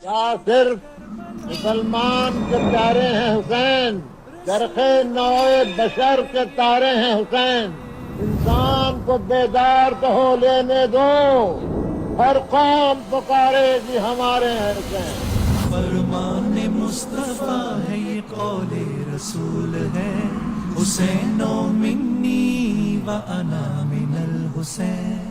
کیا صرف مسلمان کے پیارے ہیں حسین؟ چرخے نوع بشر کے تارے ہیں حسین۔ انسان کو بیدار تو ہو لینے دو، ہر قوم پکارے گی ہمارے ہیں حسین۔ فرمان مصطفیٰ ہے یہ قول رسول ہے، حسین منی و انا من الحسین۔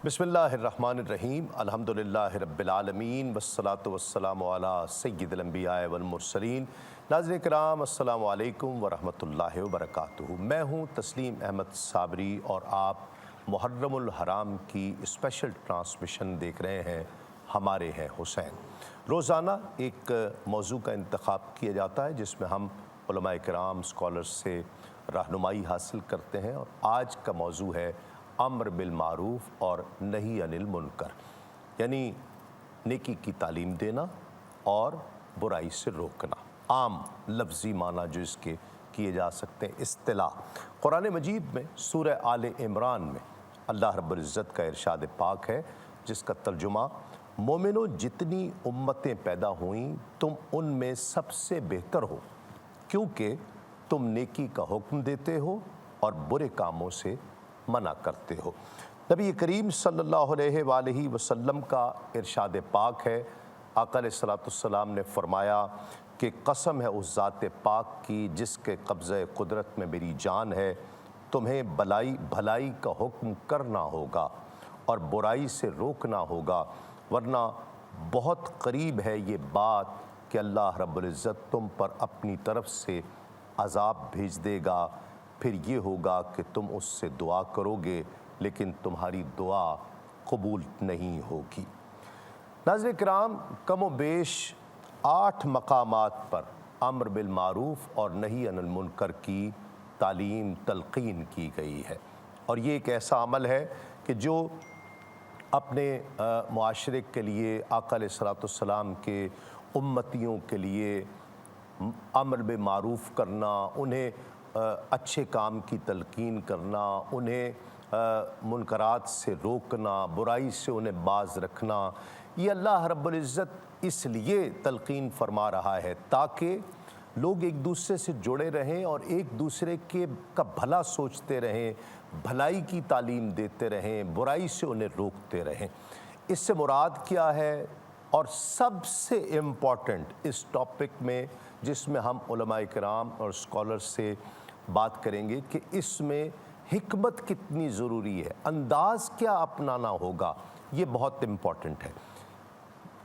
بسم اللہ الرحمن الرحیم، الحمدللہ رب العالمین، والصلاة والسلام علی سید الانبیاء والمرسلین۔ ناظرین کرام، السلام علیکم ورحمۃ اللہ وبرکاتہ۔ میں ہوں تسلیم احمد صابری اور آپ محرم الحرام کی اسپیشل ٹرانسمیشن دیکھ رہے ہیں، ہمارے ہیں حسین۔ روزانہ ایک موضوع کا انتخاب کیا جاتا ہے جس میں ہم علماء کرام اسکالرز سے رہنمائی حاصل کرتے ہیں، اور آج کا موضوع ہے امر بالمعروف اور نہی عن المنکر، یعنی نیکی کی تعلیم دینا اور برائی سے روکنا۔ عام لفظی معنی جو اس کے کیے جا سکتے ہیں اصطلاح۔ قرآن مجید میں سورہ آل عمران میں اللہ رب العزت کا ارشاد پاک ہے، جس کا ترجمہ مومنو جتنی امتیں پیدا ہوئیں تم ان میں سب سے بہتر ہو، کیونکہ تم نیکی کا حکم دیتے ہو اور برے کاموں سے منع کرتے ہو۔ نبی کریم صلی اللہ علیہ وآلہ وسلم کا ارشاد پاک ہے، آقا علیہ السلام نے فرمایا کہ قسم ہے اس ذات پاک کی جس کے قبضہ قدرت میں میری جان ہے، تمہیں بھلائی کا حکم کرنا ہوگا اور برائی سے روکنا ہوگا، ورنہ بہت قریب ہے یہ بات کہ اللہ رب العزت تم پر اپنی طرف سے عذاب بھیج دے گا، پھر یہ ہوگا کہ تم اس سے دعا کرو گے لیکن تمہاری دعا قبول نہیں ہوگی۔ ناظرین کرام، کم و بیش 8 مقامات پر امر بالمعروف اور نہی عن المنکر کی تعلیم تلقین کی گئی ہے، اور یہ ایک ایسا عمل ہے کہ جو اپنے معاشرے کے لیے آقا علیہ السلام کے امتیوں کے لیے امر بالمعروف کرنا، انہیں اچھے کام کی تلقین کرنا، انہیں منکرات سے روکنا، برائی سے انہیں باز رکھنا، یہ اللہ رب العزت اس لیے تلقین فرما رہا ہے تاکہ لوگ ایک دوسرے سے جڑے رہیں اور ایک دوسرے کا بھلا سوچتے رہیں، بھلائی کی تعلیم دیتے رہیں، برائی سے انہیں روکتے رہیں۔ اس سے مراد کیا ہے؟ اور سب سے امپورٹنٹ اس ٹاپک میں جس میں ہم علماء کرام اور اسکالر سے بات کریں گے کہ اس میں حکمت کتنی ضروری ہے، انداز کیا اپنانا ہوگا، یہ بہت امپورٹنٹ ہے۔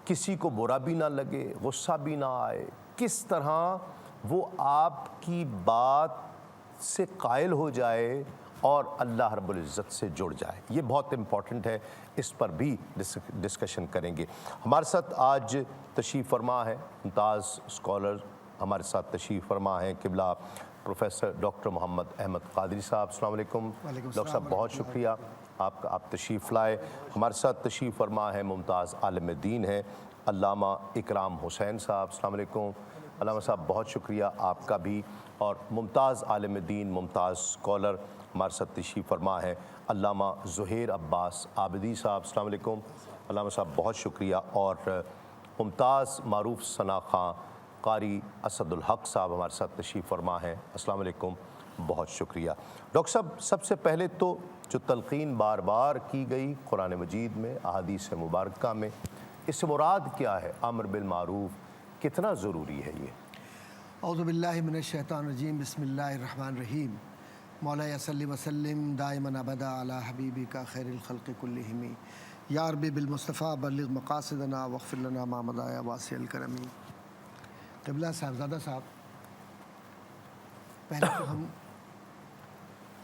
کسی کو برا بھی نہ لگے، غصہ بھی نہ آئے، کس طرح وہ آپ کی بات سے قائل ہو جائے اور اللہ رب العزت سے جڑ جائے، یہ بہت امپورٹنٹ ہے، اس پر بھی ڈسکشن کریں گے۔ ہمارے ساتھ آج تشریف فرما ہے ممتاز اسکالر، ہمارے ساتھ تشریف فرما ہیں قبلہ پروفیسر ڈاکٹر محمد احمد قادری صاحب۔ السلام علیکم ڈاکٹر صاحب، بہت شکریہ آپ تشریف لائے۔ ہمارے ساتھ تشریف فرما ہے ممتاز عالم دین ہے علامہ اکرام حسین صاحب۔ السلام علیکم علامہ صاحب، بہت شکریہ آپ کا بھی۔ اور ممتاز عالم دین، ممتاز اسکالر ہمارے ساتھ تشریف فرما ہے علامہ زہیر عباس عابدی صاحب۔ السلام علیکم علامہ صاحب، بہت شکریہ۔ اور ممتاز معروف ثنا خاں قاری اسد الحق صاحب ہمارے ساتھ تشریف فرما ہے۔ السلام علیکم، بہت شکریہ۔ ڈاکٹر صاحب، سب سے پہلے تو جو تلقین بار بار کی گئی قرآن مجید میں، احادیث مبارکہ میں، اس سے مراد کیا ہے؟ امر بالمعروف کتنا ضروری ہے یہ؟ اعوذ باللہ من الشیطان الرجیم، بسم اللہ الرحمن الرحیم۔ مولا صلی وسلم دائما ابدا علی حبیبک خیر الخلق کلہم، یا رب بالمصطفیٰ بلغ مقاصدنا واغفر لنا ما مضی یا واسع الکرم۔ قبلہ صاحبزادہ صاحب، پہلے تو ہم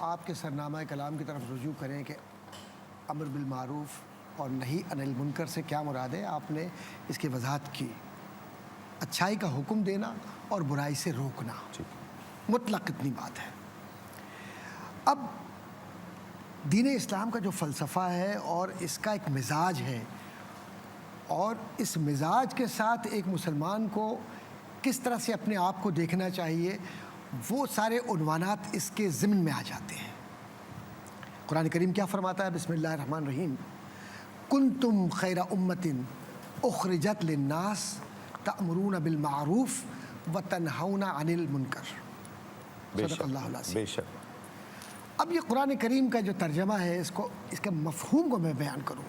آپ کے سرنامہ کلام کی طرف رجوع کریں کہ امر بالمعروف اور نہی عن المنکر سے کیا مراد ہے۔ آپ نے اس کی وضاحت کی، اچھائی کا حکم دینا اور برائی سے روکنا، مطلق اتنی بات ہے۔ اب دین اسلام کا جو فلسفہ ہے اور اس کا ایک مزاج ہے، اور اس مزاج کے ساتھ ایک مسلمان کو کس طرح سے اپنے آپ کو دیکھنا چاہیے، وہ سارے عنوانات اس کے ضمن میں آ جاتے ہیں۔ قرآن کریم کیا فرماتا ہے؟ بسم اللہ الرحمن الرحیم، کنتم خیر امت اخرجت للناس تأمرون بالمعروف وتنہون عن المنکر۔ بے صدق شک، اللہ العظیم۔ بے شک۔ اب یہ قرآن کریم کا جو ترجمہ ہے اس کے مفہوم کو میں بیان کروں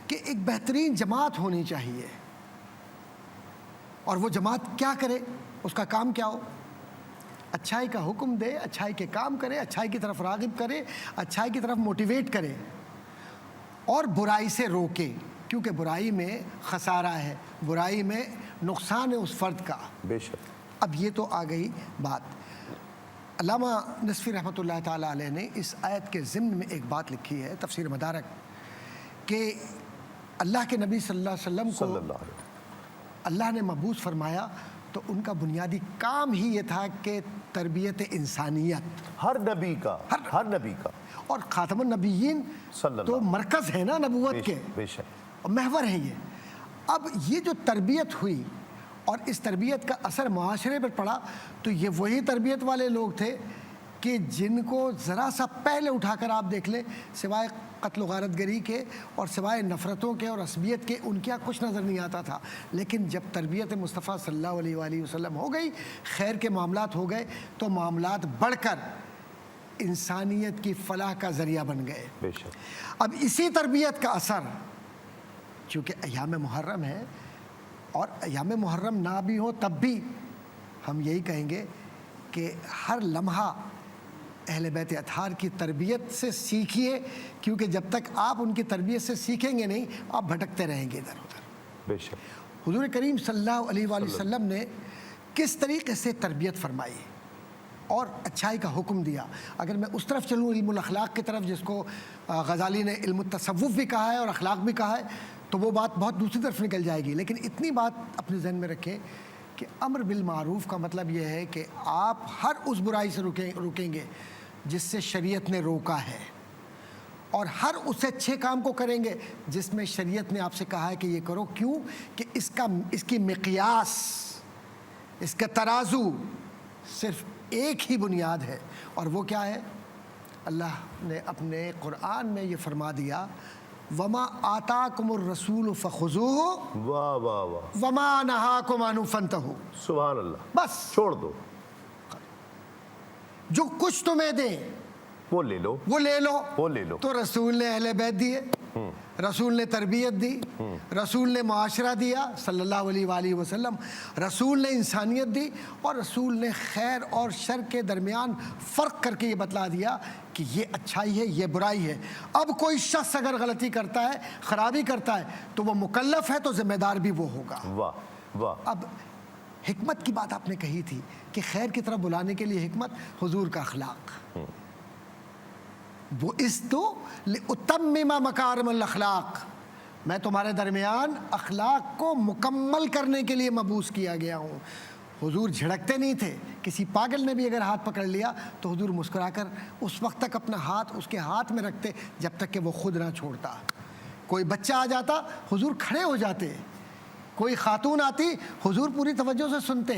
کہ ایک بہترین جماعت ہونی چاہیے، اور وہ جماعت کیا کرے، اس کا کام کیا ہو؟ اچھائی کا حکم دے، اچھائی کے کام کرے، اچھائی کی طرف راغب کرے، اچھائی کی طرف موٹیویٹ کرے، اور برائی سے روکے، کیونکہ برائی میں خسارہ ہے، برائی میں نقصان ہے اس فرد کا۔ بے شک۔ اب یہ تو آ گئی بات۔ علامہ نصفی رحمۃ اللہ تعالیٰ علیہ نے اس آیت کے ضمن میں ایک بات لکھی ہے، تفسیر مدارک، کہ اللہ کے نبی صلی اللہ علیہ وسلم صلی کو اللہ علیہ وسلم اللہ نے مبعوث فرمایا تو ان کا بنیادی کام ہی یہ تھا کہ تربیت انسانیت، ہر نبی کا، ہر نبی کا، اور خاتم النبیین صلی اللہ تو مرکز ہے نا نبوت کے، بے شک۔ اور محور ہے یہ۔ اب یہ جو تربیت ہوئی اور اس تربیت کا اثر معاشرے پر پڑا، تو یہ وہی تربیت والے لوگ تھے کہ جن کو ذرا سا پہلے اٹھا کر آپ دیکھ لیں، سوائے قتل و غارت گری کے اور سوائے نفرتوں کے اور عصبیت کے ان کے یہاں کچھ نظر نہیں آتا تھا، لیکن جب تربیت مصطفیٰ صلی اللہ علیہ وآلہ وسلم ہو گئی، خیر کے معاملات ہو گئے، تو معاملات بڑھ کر انسانیت کی فلاح کا ذریعہ بن گئے۔ بے شک۔ اب اسی تربیت کا اثر، چونکہ ایام محرم ہے، اور ایام محرم نہ بھی ہو تب بھی ہم یہی کہیں گے کہ ہر لمحہ اہل بیت اطہار کی تربیت سے سیکھیے، کیونکہ جب تک آپ ان کی تربیت سے سیکھیں گے نہیں، آپ بھٹکتے رہیں گے ادھر ادھر۔ بے شک۔ حضور کریم صلی اللہ علیہ وآلہ وسلم نے کس طریقے سے تربیت فرمائی اور اچھائی کا حکم دیا۔ اگر میں اس طرف چلوں، علم الاخلاق کی طرف، جس کو غزالی نے علم التصوف بھی کہا ہے اور اخلاق بھی کہا ہے، تو وہ بات بہت دوسری طرف نکل جائے گی، لیکن اتنی بات اپنے ذہن میں رکھیں کہ امر بالمعروف کا مطلب یہ ہے کہ آپ ہر اس برائی سے روکیں گے جس سے شریعت نے روکا ہے، اور ہر اس اچھے کام کو کریں گے جس میں شریعت نے آپ سے کہا ہے کہ یہ کرو۔ کیوں؟ کہ اس کی مقیاس، اس کا ترازو صرف ایک ہی بنیاد ہے، اور وہ کیا ہے؟ اللہ نے اپنے قرآن میں یہ فرما دیا، وما آتاکم الرسول فخذوہ واہ واہ واہ، وما نہاکم عنہ فانتہوا۔ سبحان اللہ۔ بس چھوڑ دو، جو کچھ تمہیں دیں وہ لے لو، وہ لے لو۔ وہ لے لو۔ تو رسول نے اہل بیت دیے، رسول نے تربیت دی، رسول نے معاشرہ دیا صلی اللہ علیہ وآلہ وسلم، رسول نے انسانیت دی، اور رسول نے خیر اور شر کے درمیان فرق کر کے یہ بتلا دیا کہ یہ اچھائی ہے، یہ برائی ہے۔ اب کوئی شخص اگر غلطی کرتا ہے، خرابی کرتا ہے، تو وہ مکلف ہے، تو ذمہ دار بھی وہ ہوگا۔ واہ واہ۔ اب حکمت کی بات آپ نے کہی تھی کہ خیر کی طرف بلانے کے لیے حکمت، حضور کا اخلاق، بُعِثْتُ لِأُتَمِّمَ مَكَارِمَ الْأَخْلَاق، میں تمہارے درمیان اخلاق کو مکمل کرنے کے لیے مبعوث کیا گیا ہوں۔ حضور جھڑکتے نہیں تھے، کسی پاگل نے بھی اگر ہاتھ پکڑ لیا تو حضور مسکرا کر اس وقت تک اپنا ہاتھ اس کے ہاتھ میں رکھتے جب تک کہ وہ خود نہ چھوڑتا۔ کوئی بچہ آ جاتا، حضور کھڑے ہو جاتے، کوئی خاتون آتی، حضور پوری توجہ سے سنتے۔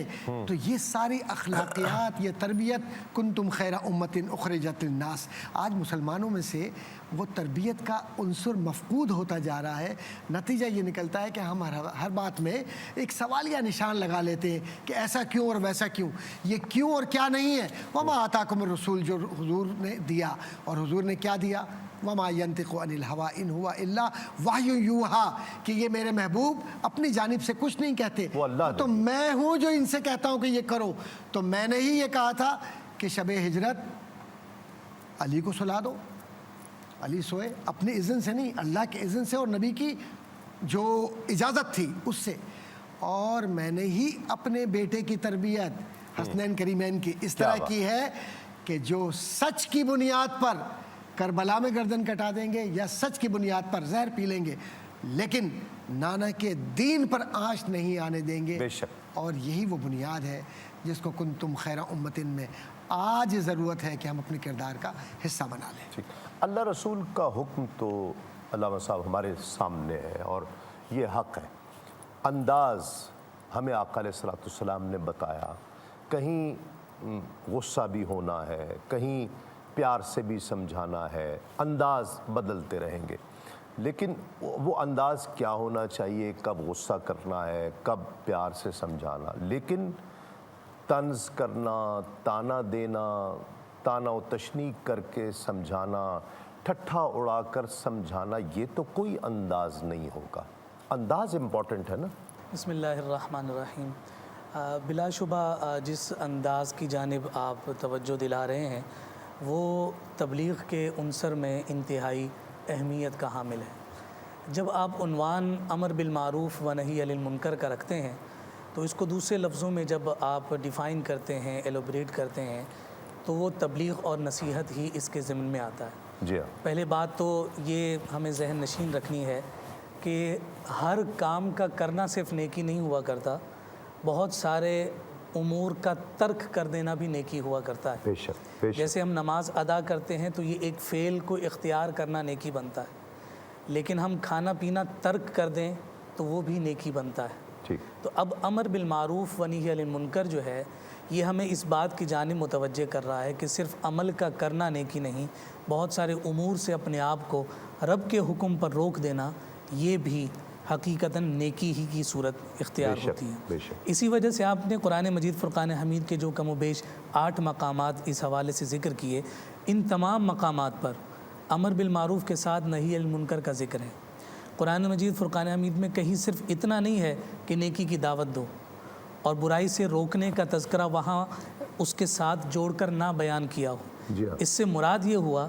تو یہ ساری اخلاقیات، یہ تربیت، کنتم خیر امت اخرجت للناس، آج مسلمانوں میں سے وہ تربیت کا عنصر مفقود ہوتا جا رہا ہے۔ نتیجہ یہ نکلتا ہے کہ ہم ہر بات میں ایک سوالیہ نشان لگا لیتے ہیں کہ ایسا کیوں اور ویسا کیوں، یہ کیوں اور کیا نہیں ہے۔ وما آتاکم الرسول، جو حضور نے دیا، اور حضور نے کیا دیا؟ وما ينطق عن الهوى ان هو الا وحی یوحی، کہ یہ میرے محبوب اپنی جانب سے کچھ نہیں کہتے، وہ اللہ تو میں ہوں جو ان سے کہتا ہوں کہ یہ کرو۔ تو میں نے ہی یہ کہا تھا کہ شب ہجرت علی کو سلا دو، علی سوئے، اپنے اذن سے نہیں، اللہ کے اذن سے اور نبی کی جو اجازت تھی اس سے۔ اور میں نے ہی اپنے بیٹے کی تربیت حسنین کریمین کی اس طرح کی ہے کہ جو سچ کی بنیاد پر کربلا میں گردن کٹا دیں گے یا سچ کی بنیاد پر زہر پی لیں گے، لیکن نانا کے دین پر آنچ نہیں آنے دیں گے۔ بے شک۔ اور یہی وہ بنیاد ہے جس کو کنتم خیر امتن میں آج ضرورت ہے کہ ہم اپنے کردار کا حصہ بنا لیں۔ ٹھیک، اللہ رسول کا حکم تو علامہ صاحب ہمارے سامنے ہے اور یہ حق ہے۔ انداز ہمیں آقا علیہ الصلوۃ والسلام نے بتایا، کہیں غصہ بھی ہونا ہے، کہیں پیار سے بھی سمجھانا ہے، انداز بدلتے رہیں گے۔ لیکن وہ انداز کیا ہونا چاہیے، کب غصہ کرنا ہے، کب پیار سے سمجھانا، لیکن طنز کرنا، تانا دینا، تانا و تشنیع کر کے سمجھانا، ٹھٹھا اڑا کر سمجھانا، یہ تو کوئی انداز نہیں ہوگا. انداز امپورٹنٹ ہے نا. بسم اللہ الرحمن الرحیم. بلا شبہ جس انداز کی جانب آپ توجہ دلا رہے ہیں وہ تبلیغ کے عنصر میں انتہائی اہمیت کا حامل ہے. جب آپ عنوان امر بالمعروف و نہی عن المنکر کا رکھتے ہیں تو اس کو دوسرے لفظوں میں جب آپ ڈیفائن کرتے ہیں، ایلوبریٹ کرتے ہیں، تو وہ تبلیغ اور نصیحت ہی اس کے ضمن میں آتا ہے. جی ہاں. پہلے بات تو یہ ہمیں ذہن نشین رکھنی ہے کہ ہر کام کا کرنا صرف نیکی نہیں ہوا کرتا، بہت سارے امور کا ترک کر دینا بھی نیکی ہوا کرتا ہے. بے شک بے شک. جیسے ہم نماز ادا کرتے ہیں تو یہ ایک فعل کو اختیار کرنا نیکی بنتا ہے، لیکن ہم کھانا پینا ترک کر دیں تو وہ بھی نیکی بنتا ہے. ٹھیک. تو اب امر بالمعروف و نہی عن المنکر جو ہے یہ ہمیں اس بات کی جانب متوجہ کر رہا ہے کہ صرف عمل کا کرنا نیکی نہیں، بہت سارے امور سے اپنے آپ کو رب کے حکم پر روک دینا یہ بھی حقیقتاً نیکی ہی کی صورت اختیار ہوتی ہے. بے شک. اسی وجہ سے آپ نے قرآن مجید فرقان حمید کے جو کم و بیش 8 مقامات اس حوالے سے ذکر کیے، ان تمام مقامات پر امر بالمعروف کے ساتھ نہی عن المنکر کا ذکر ہے. قرآن مجید فرقان حمید میں کہیں صرف اتنا نہیں ہے کہ نیکی کی دعوت دو اور برائی سے روکنے کا تذکرہ وہاں اس کے ساتھ جوڑ کر نہ بیان کیا ہو. جی ہاں. اس سے مراد یہ ہوا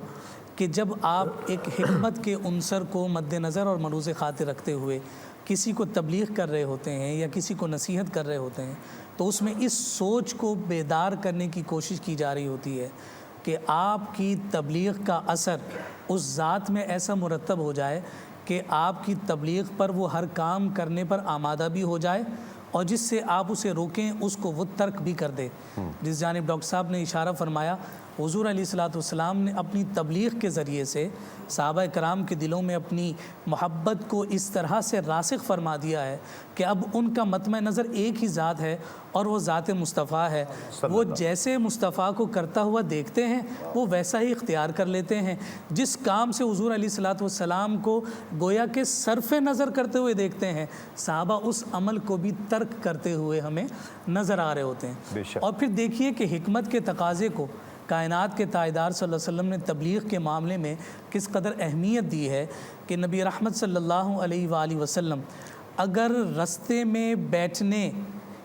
کہ جب آپ ایک حکمت کے عنصر کو مد نظر اور ملحوظ خاطر رکھتے ہوئے کسی کو تبلیغ کر رہے ہوتے ہیں یا کسی کو نصیحت کر رہے ہوتے ہیں تو اس میں اس سوچ کو بیدار کرنے کی کوشش کی جا رہی ہوتی ہے کہ آپ کی تبلیغ کا اثر اس ذات میں ایسا مرتب ہو جائے کہ آپ کی تبلیغ پر وہ ہر کام کرنے پر آمادہ بھی ہو جائے اور جس سے آپ اسے روکیں اس کو وہ ترک بھی کر دے. جس جانب ڈاکٹر صاحب نے اشارہ فرمایا، حضور علیہ الصلاۃ والسلام نے اپنی تبلیغ کے ذریعے سے صحابہ کرام کے دلوں میں اپنی محبت کو اس طرح سے راسخ فرما دیا ہے کہ اب ان کا مطمع نظر ایک ہی ذات ہے اور وہ ذات مصطفیٰ ہے. وہ جیسے مصطفیٰ کو کرتا ہوا دیکھتے ہیں وہ ویسا ہی اختیار کر لیتے ہیں. جس کام سے حضور علیہ الصلاۃ والسلام کو گویا کہ صرف نظر کرتے ہوئے دیکھتے ہیں، صحابہ اس عمل کو بھی ترک کرتے ہوئے ہمیں نظر آ رہے ہوتے ہیں. اور پھر دیکھیے کہ حکمت کے تقاضے کو کائنات کے تاجدار صلی اللہ علیہ وسلم نے تبلیغ کے معاملے میں کس قدر اہمیت دی ہے کہ نبی رحمت صلی اللہ علیہ وآلہ وسلم اگر رستے میں بیٹھنے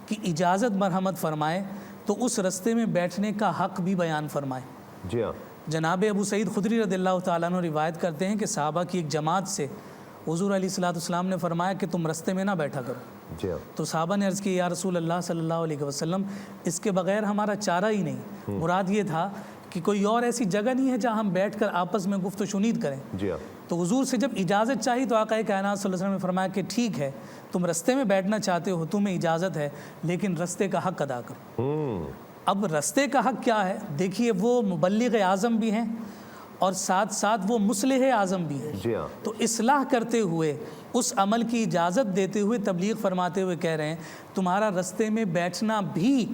کی اجازت مرحمت فرمائے تو اس رستے میں بیٹھنے کا حق بھی بیان فرمائے. جی ہاں. جناب ابو سعید خدری رضی اللہ تعالیٰ عنہ روایت کرتے ہیں کہ صحابہ کی ایک جماعت سے حضور علیہ الصلاۃ والسلام نے فرمایا کہ تم رستے میں نہ بیٹھا کرو. جی ہاں. تو صحابہ نے عرض کی یا رسول اللہ صلی اللہ علیہ وسلم اس کے بغیر ہمارا چارہ ہی نہیں. مراد یہ تھا کہ کوئی اور ایسی جگہ نہیں ہے جہاں ہم بیٹھ کر آپس میں گفت و شنید کریں. جی ہاں. تو حضور سے جب اجازت چاہی تو آقا کائنات صلی اللہ علیہ وسلم نے فرمایا کہ ٹھیک ہے تم رستے میں بیٹھنا چاہتے ہو، تمہیں اجازت ہے، لیکن رستے کا حق ادا کرو. اب رستے کا حق کیا ہے؟ دیکھیے وہ مبلغ اعظم بھی ہیں اور ساتھ ساتھ وہ مصلح اعظم بھی ہیں. جی ہاں. تو اصلاح کرتے ہوئے اس عمل کی اجازت دیتے ہوئے تبلیغ فرماتے ہوئے کہہ رہے ہیں تمہارا رستے میں بیٹھنا بھی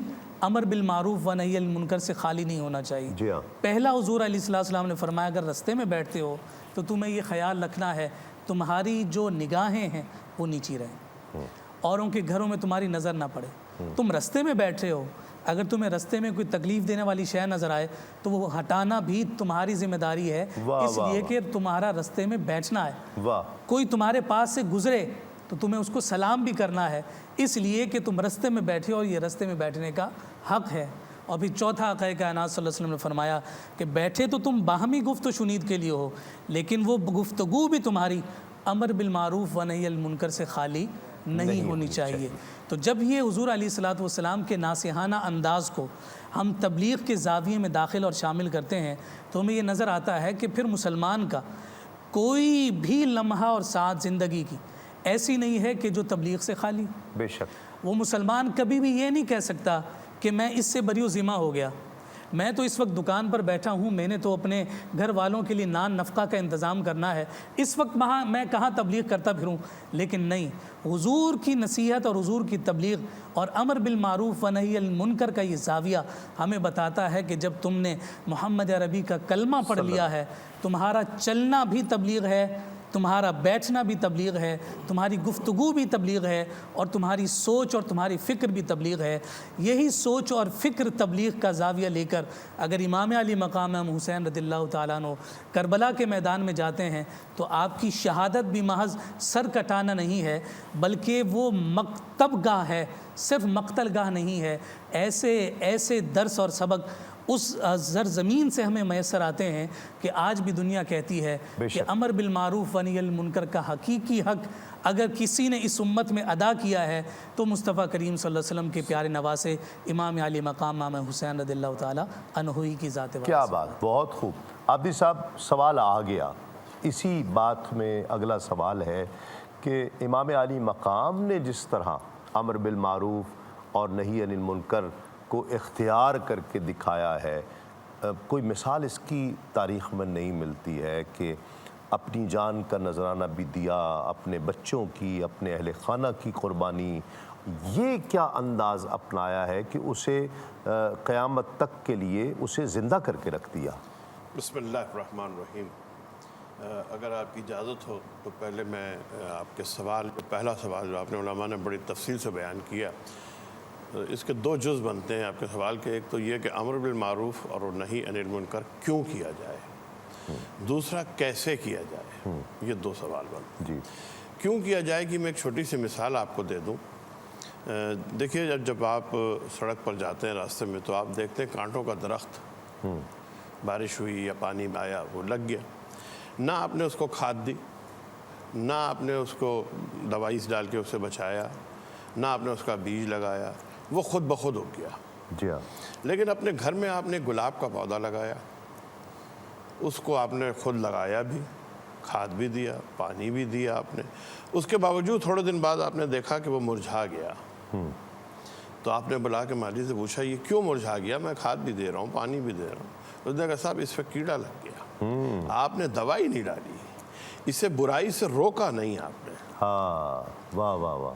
امر بالمعروف و نہی عن المنکر سے خالی نہیں ہونا چاہیے. جی ہاں. پہلا حضور علیہ السلام نے فرمایا اگر رستے میں بیٹھتے ہو تو تمہیں یہ خیال رکھنا ہے تمہاری جو نگاہیں ہیں وہ نیچی رہیں، اوروں کے گھروں میں تمہاری نظر نہ پڑے. تم رستے میں بیٹھے ہو، اگر تمہیں رستے میں کوئی تکلیف دینے والی شے نظر آئے تو وہ ہٹانا بھی تمہاری ذمہ داری ہے، اس لیے کہ تمہارا رستے میں بیٹھنا ہے. کوئی تمہارے پاس سے گزرے تو تمہیں اس کو سلام بھی کرنا ہے، اس لیے کہ تم رستے میں بیٹھے اور یہ رستے میں بیٹھنے کا حق ہے. اور پھر چوتھا آقا کائنات صلی اللہ علیہ وسلم نے فرمایا کہ بیٹھے تو تم باہمی گفت و شنید کے لیے ہو، لیکن وہ گفتگو بھی تمہاری امر بالمعروف و نہی عن المنکر سے خالی نہیں ہونی چاہیے. تو جب یہ حضور علیہ الصلاۃ والسلام کے ناصحانہ انداز کو ہم تبلیغ کے زاویے میں داخل اور شامل کرتے ہیں تو ہمیں یہ نظر آتا ہے کہ پھر مسلمان کا کوئی بھی لمحہ اور ساعت زندگی کی ایسی نہیں ہے کہ جو تبلیغ سے خالی. بے شک. وہ مسلمان کبھی بھی یہ نہیں کہہ سکتا کہ میں اس سے بری و ذمہ ہو گیا، میں تو اس وقت دکان پر بیٹھا ہوں، میں نے تو اپنے گھر والوں کے لیے نان نفقہ کا انتظام کرنا ہے، اس وقت میں کہاں تبلیغ کرتا پھروں. لیکن نہیں، حضور کی نصیحت اور حضور کی تبلیغ اور امر بالمعروف و نہی عن المنکر کا یہ زاویہ ہمیں بتاتا ہے کہ جب تم نے محمد عربی کا کلمہ پڑھ لیا ہے، تمہارا چلنا بھی تبلیغ ہے، تمہارا بیٹھنا بھی تبلیغ ہے، تمہاری گفتگو بھی تبلیغ ہے، اور تمہاری سوچ اور تمہاری فکر بھی تبلیغ ہے۔ یہی سوچ اور فکر تبلیغ کا زاویہ لے کر اگر امام علی مقام امام حسین رضی اللہ تعالیٰ عنہ کربلا کے میدان میں جاتے ہیں تو آپ کی شہادت بھی محض سر کٹانا نہیں ہے، بلکہ وہ مکتب گاہ ہے، صرف مقتل گاہ نہیں ہے۔ ایسے درس اور سبق اس زرزمین سے ہمیں میسر آتے ہیں کہ آج بھی دنیا کہتی ہے کہ امر بالمعروف و نہی عن المنکر کا حقیقی حق اگر کسی نے اس امت میں ادا کیا ہے تو مصطفیٰ کریم صلی اللہ علیہ وسلم کے پیارے نواسے امام علی مقام امام حسین رضی اللہ تعالیٰ عنہ ہی کی ذات واسطہ۔ کیا بات، بہت خوب۔ عابدی صاحب سوال آ گیا، اسی بات میں اگلا سوال ہے کہ امام علی مقام نے جس طرح امر بالمعروف اور نہی عن المنکر کو اختیار کر کے دکھایا ہے، کوئی مثال اس کی تاریخ میں نہیں ملتی ہے کہ اپنی جان کا نذرانہ بھی دیا، اپنے بچوں کی، اپنے اہل خانہ کی قربانی، یہ کیا انداز اپنایا ہے کہ اسے قیامت تک کے لیے اسے زندہ کر کے رکھ دیا۔ بسم اللہ الرحمن الرحیم۔ اگر آپ کی اجازت ہو تو پہلے میں آپ کے سوال، پہلا سوال جو آپ نے علماء نے بڑی تفصیل سے بیان کیا، اس کے دو جز بنتے ہیں آپ کے سوال کے۔ ایک تو یہ کہ امر بالمعروف اور نہی عن المنکر کیوں کیا جائے، دوسرا کیسے کیا جائے، یہ دو سوال بنتے ہیں۔ جی، کیوں کیا جائے کہ میں ایک چھوٹی سی مثال آپ کو دے دوں۔ دیکھیے جب آپ سڑک پر جاتے ہیں راستے میں تو آپ دیکھتے ہیں کانٹوں کا درخت، بارش ہوئی یا پانی آیا وہ لگ گیا، نہ آپ نے اس کو کھاد دی، نہ آپ نے اس کو دوائی ڈال کے اسے بچایا، نہ آپ نے اس کا بیج لگایا، وہ خود بخود ہو گیا۔ جی ہاں۔ لیکن اپنے گھر میں آپ نے گلاب کا پودا لگایا، اس کو آپ نے خود لگایا بھی، کھاد بھی دیا، پانی بھی دیا آپ نے، اس کے باوجود تھوڑے دن بعد آپ نے دیکھا کہ وہ مرجھا گیا۔ تو آپ نے بلا کے مالی سے پوچھا یہ کیوں مرجھا گیا، میں کھاد بھی دے رہا ہوں، پانی بھی دے رہا ہوں۔ اس نے کہا صاحب اس پہ کیڑا لگ گیا، آپ نے دوائی نہیں ڈالی، اسے برائی سے روکا نہیں آپ نے۔ ہاں، واہ واہ واہ۔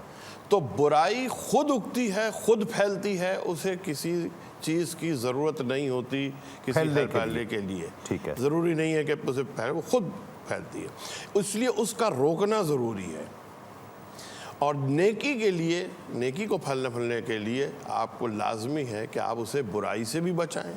تو برائی خود اگتی ہے، خود پھیلتی ہے، اسے کسی چیز کی ضرورت نہیں ہوتی کسی پھیلنے کے لیے۔ ٹھیک ہے، ضروری نہیں ہے کہ اسے پھیلے، وہ خود پھیلتی ہے، اس لیے اس کا روکنا ضروری ہے۔ اور نیکی کے لیے، نیکی کو پھلنے کے لیے آپ کو لازمی ہے کہ آپ اسے برائی سے بھی بچائیں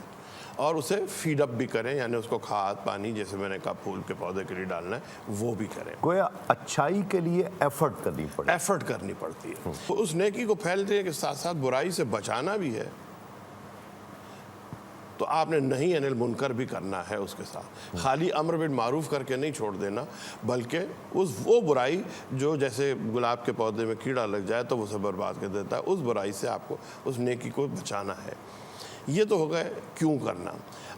اور اسے فیڈ اپ بھی کریں، یعنی اس کو کھاد پانی، جیسے میں نے کہا پھول کے پودے کے لیے ڈالنا ہے، وہ بھی کریں۔ گویا اچھائی کے لیے ایفرٹ کرنی پڑتی ہے۔ تو اس نیکی کو پھیلنے کے ساتھ ساتھ برائی سے بچانا بھی ہے، تو آپ نے نہی عن المنکر بھی کرنا ہے اس کے ساتھ۔ خالی امر بالمعروف کر کے نہیں چھوڑ دینا، بلکہ وہ برائی جو جیسے گلاب کے پودے میں کیڑا لگ جائے تو وہ اسے برباد کر دیتا ہے، اس برائی سے آپ کو اس نیکی کو بچانا ہے۔ یہ تو ہو گئے کیوں کرنا۔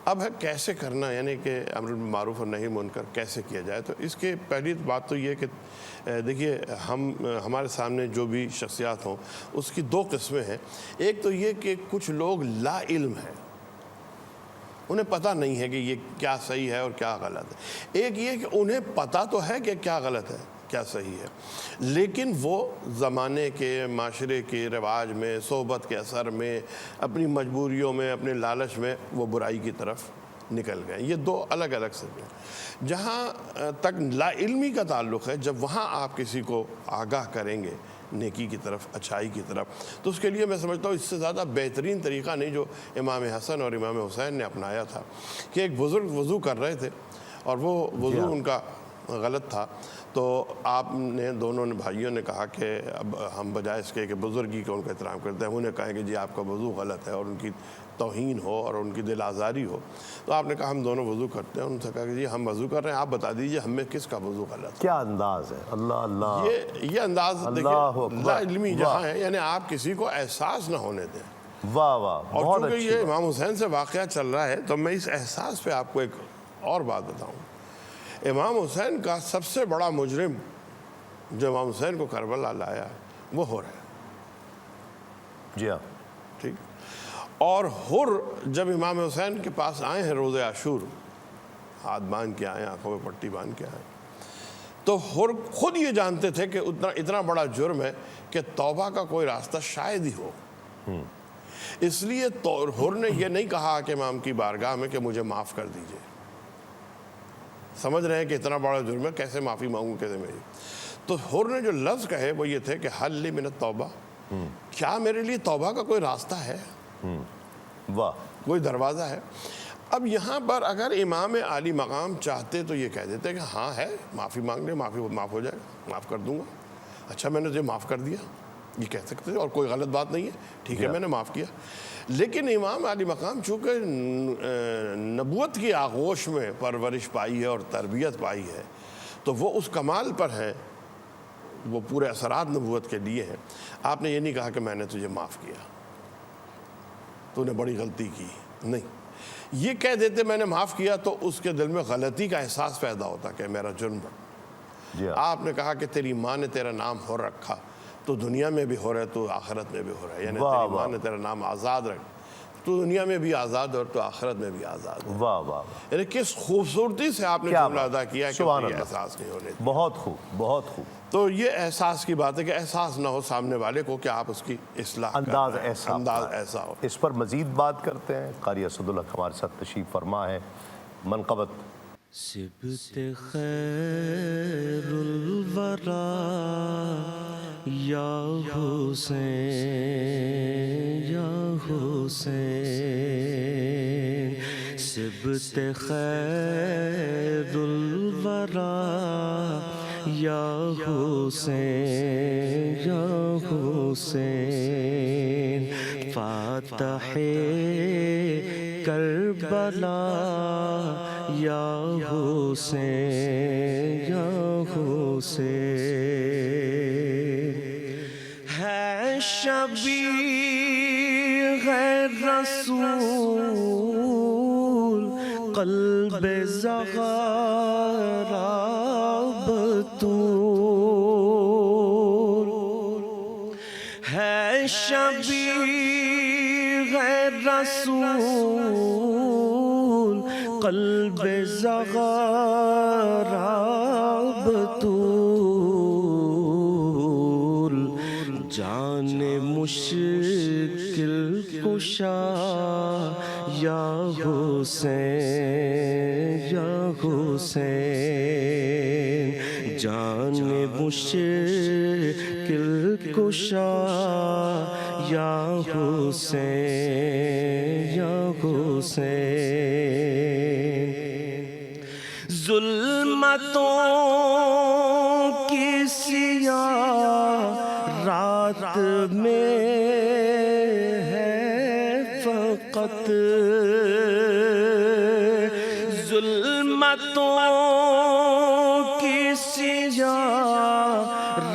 اب ہے کیسے کرنا، یعنی کہ امر بالمعروف اور نہی منکر کیسے کیا جائے۔ تو اس کے پہلی بات تو یہ کہ دیکھیے ہمارے سامنے جو بھی شخصیات ہوں اس کی دو قسمیں ہیں۔ ایک تو یہ کہ کچھ لوگ لا علم ہیں، انہیں پتہ نہیں ہے کہ یہ کیا صحیح ہے اور کیا غلط ہے۔ ایک یہ کہ انہیں پتہ تو ہے کہ کیا غلط ہے کیا صحیح ہے، لیکن وہ زمانے کے، معاشرے کے رواج میں، صحبت کے اثر میں، اپنی مجبوریوں میں، اپنے لالچ میں وہ برائی کی طرف نکل گئے۔ یہ دو الگ الگ سے ہیں۔ جہاں تک لا علمی کا تعلق ہے، جب وہاں آپ کسی کو آگاہ کریں گے نیکی کی طرف، اچھائی کی طرف، تو اس کے لیے میں سمجھتا ہوں اس سے زیادہ بہترین طریقہ نہیں جو امام حسن اور امام حسین نے اپنایا تھا کہ ایک بزرگ وضو کر رہے تھے اور وہ وضو ان کا غلط تھا، تو آپ نے دونوں نے بھائیوں نے کہا کہ اب ہم بجائے اس کے کہ بزرگی کو ان کا احترام کرتے ہیں، انہیں کہیں کہ جی آپ کا وضو غلط ہے اور ان کی توہین ہو اور ان کی دل آزاری ہو، تو آپ نے کہا ہم دونوں وضو کرتے ہیں۔ ان سے کہا کہ جی ہم وضو کر رہے ہیں، آپ بتا دیجئے ہم میں کس کا وضو غلط ہے۔ کیا انداز ہے، اللہ اللہ، یہ انداز دیکھیں لا علمی جہاں ہے، یعنی آپ کسی کو احساس نہ ہونے دیں۔ واہ واہ، اور بہت چونکہ اچھی یہ امام حسین سے واقعہ چل رہا ہے تو میں اس احساس پہ آپ کو ایک اور بات بتاؤں۔ امام حسین کا سب سے بڑا مجرم جو امام حسین کو کربلا لایا وہ حر ہے۔ جی ہاں، ٹھیک۔ اور حر جب امام حسین کے پاس آئے ہیں روز عاشور، ہاتھ باندھ کے آئے، آنکھوں میں پٹی باندھ کے آئے، تو حر خود یہ جانتے تھے کہ اتنا بڑا جرم ہے کہ توبہ کا کوئی راستہ شاید ہی ہو۔ اس لیے حر نے یہ نہیں کہا کہ امام کی بارگاہ میں کہ مجھے معاف کر دیجئے، سمجھ رہے ہیں کہ اتنا بڑا جرم ہے، کیسے معافی مانگوں، کیسے میری. تو حر نے جو لفظ کہے وہ یہ تھے کہ حل لی من التوبہ، کیا میرے لیے توبہ کا کوئی راستہ ہے، واہ. کوئی دروازہ ہے. اب یہاں پر اگر امام عالی مقام چاہتے تو یہ کہہ دیتے کہ ہاں ہے، معافی مانگ لے، معاف ہو جائے گا، معاف کر دوں گا. اچھا میں نے تجھے معاف کر دیا، یہ کہہ سکتے تھے اور کوئی غلط بات نہیں ہے، ٹھیک ہے میں نے معاف کیا. لیکن امام عالی مقام چونکہ نبوت کی آغوش میں پرورش پائی ہے اور تربیت پائی ہے، تو وہ اس کمال پر ہیں، وہ پورے اثرات نبوت کے لیے ہیں. آپ نے یہ نہیں کہا کہ میں نے تجھے معاف کیا، تو نے بڑی غلطی کی، نہیں. یہ کہہ دیتے میں نے معاف کیا تو اس کے دل میں غلطی کا احساس پیدا ہوتا کہ میرا جرم بڑھ. جی آپ نے کہا کہ تیری ماں نے تیرا نام حر رکھا، تو دنیا میں بھی حر ہے تو آخرت میں بھی حر ہے. یعنی تیری ماں نے تیرا نام آزاد رکھا تو دنیا میں بھی آزاد اور تو آخرت میں بھی آزاد ہے. واہ واہ. یعنی کس خوبصورتی سے آپ نے جملہ ادا کیا کہ سبحان یہ اللہ. احساس نہیں ہونے. بہت خوب، بہت خوب. تو یہ احساس کی بات ہے کہ احساس نہ ہو سامنے والے کو کہ آپ اس کی اصلاح کر انداز رہے ہیں. ایسا انداز ایسا ہو. اس پر مزید بات کرتے ہیں. قاری اسدالحق ہمارے ساتھ تشریف فرما ہے. منقبت سبت خیر الورا یا حسین یا حسین، سبت خیر الورا یا حسین یا حسین، فاتح کربلا یا حسین یا حسین، ہے شبیہ رسول قلب زغرا بطول، ہے شبیہ رسول قلب زغرا بطول، جان مشکل کشا یا حسین یا حسین، جان مشکل کشا یا حسین یا حسین، ظلمتوں کی سیاہ رات میں ہے فقط، ظلمتوں کی سیاہ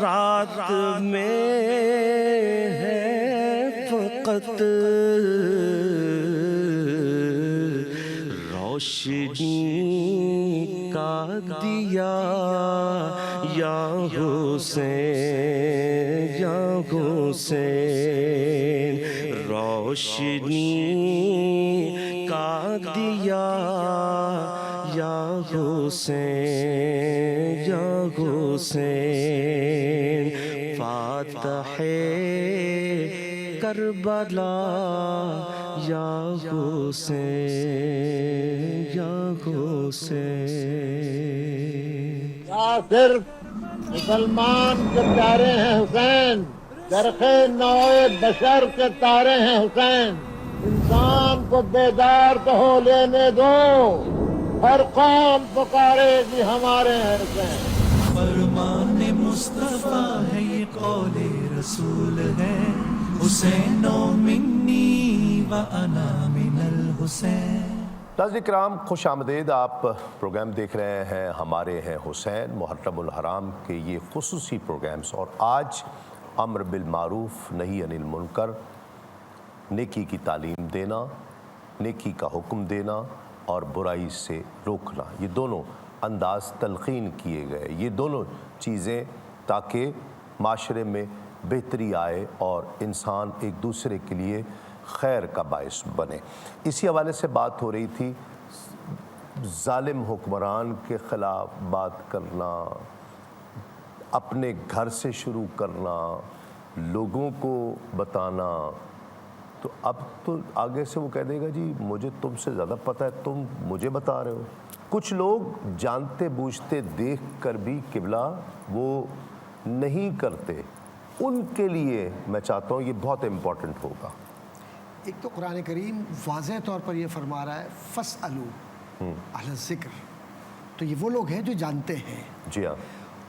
رات میں ہے فقط، روشنی کا دیا یا حسین یا حسین، روشنی کا دیا یا حسین یا حسین، فاتح کربلا یا حسین یا حسین. کیا صرف مسلمان کے پیارے ہیں حسین، چرخ نوع بشر کے تارے ہیں حسین. انسان کو بیدار تو ہو لینے دو، ہر قوم پکارے گی ہمارے ہیں حسین. فرمان مصطفیٰ ہے یہ قول رسول ہے، حسین منی و انا من الحسین. ناظرین کرام خوش آمدید. آپ پروگرام دیکھ رہے ہیں ہمارے ہیں حسین، محرم الحرام کے یہ خصوصی پروگرامز، اور آج امر بالمعروف نہی عن المنکر، نیکی کی تعلیم دینا، نیکی کا حکم دینا اور برائی سے روکنا، یہ دونوں انداز تلقین کیے گئے. یہ دونوں چیزیں تاکہ معاشرے میں بہتری آئے اور انسان ایک دوسرے کے لیے خیر کا باعث بنے. اسی حوالے سے بات ہو رہی تھی، ظالم حکمران کے خلاف بات کرنا، اپنے گھر سے شروع کرنا، لوگوں کو بتانا تو اب تو آگے سے وہ کہہ دے گا جی مجھے تم سے زیادہ پتہ ہے، تم مجھے بتا رہے ہو۔ کچھ لوگ جانتے بوجھتے دیکھ کر بھی قبلہ وہ نہیں کرتے، ان کے لیے میں چاہتا ہوں یہ بہت امپورٹنٹ ہوگا۔ ایک تو قرآن کریم واضح طور پر یہ فرما رہا ہے فَاسْأَلُوا اہل الذکر، تو یہ وہ لوگ ہیں جو جانتے ہیں۔ جی ہاں،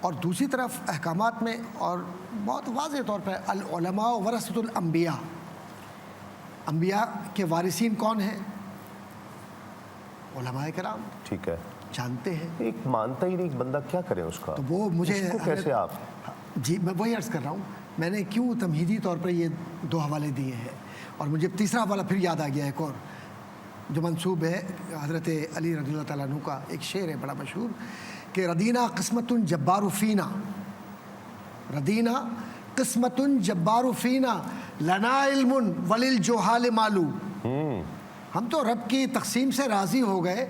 اور دوسری طرف احکامات میں اور بہت واضح طور پر العلماء ورثۃ الانبیاء، انبیاء کے وارثین کون ہیں؟ علماء کرام، ٹھیک ہے۔ جانتے ہیں۔ ایک مانتا ہی نہیں بندہ، کیا کرے اس کا؟ تو وہ مجھے اس کو کیسے آپ؟ جی میں وہی عرض کر رہا ہوں، میں نے کیوں تمہیدی طور پر یہ دو حوالے دیے ہیں، اور مجھے تیسرا حوالہ پھر یاد آ گیا ایک اور جو منسوب ہے حضرت علی رضی اللہ تعالیٰ عنہ کا، ایک شعر ہے بڑا مشہور کہ ردینہ قسمت جبار فینا، ردینہ قسمت جبار فینا لنا علم وللجہال معلوم۔ ہم تو رب کی تقسیم سے راضی ہو گئے،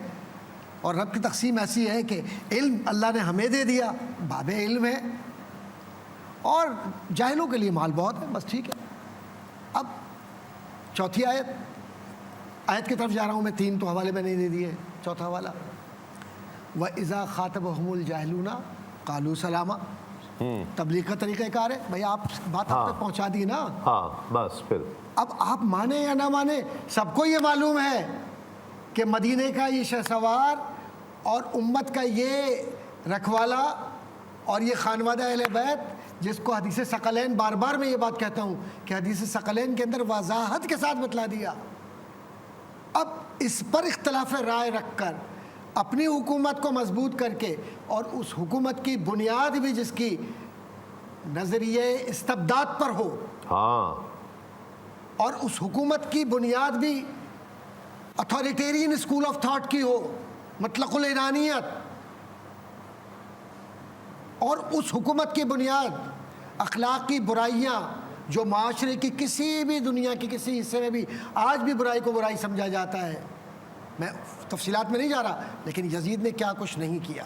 اور رب کی تقسیم ایسی ہے کہ علم اللہ نے ہمیں دے دیا، باب علم ہے، اور جاہلوں کے لیے مال بہت ہے، بس ٹھیک ہے۔ اب چوتھی آیت کی طرف جا رہا ہوں میں، تین تو حوالے میں نہیں دے دیے، چوتھا حوالہ وَإِذَا خَاطَبَهُمُ الْجَاهِلُونَ قَالُوا سَلَامًا۔ تبلیغ کا طریقہ کار ہے بھائی، آپ بات آپ تک پہنچا دی نا، ہاں بس پھر اب آپ مانے یا نہ مانے، سب کو یہ معلوم ہے کہ مدینے کا یہ شہسوار اور امت کا یہ رکھوالا اور یہ خانوادہ اہل بیت، جس کو حدیث ثقلین، بار بار میں یہ بات کہتا ہوں کہ حدیث ثقلین کے اندر وضاحت کے ساتھ بتلا دیا۔ اب اس پر اختلاف رائے رکھ کر اپنی حکومت کو مضبوط کر کے، اور اس حکومت کی بنیاد بھی جس کی نظریے استبداد پر ہو، ہاں، اور اس حکومت کی بنیاد بھی اتھارٹیرین اسکول آف تھاٹ کی ہو، مطلق العنانیت، اور اس حکومت کی بنیاد اخلاقی برائیاں جو معاشرے کی کسی بھی دنیا کے کسی حصے میں بھی آج بھی برائی کو برائی سمجھا جاتا ہے، میں تفصیلات میں نہیں جا رہا، لیکن یزید نے کیا کچھ نہیں کیا۔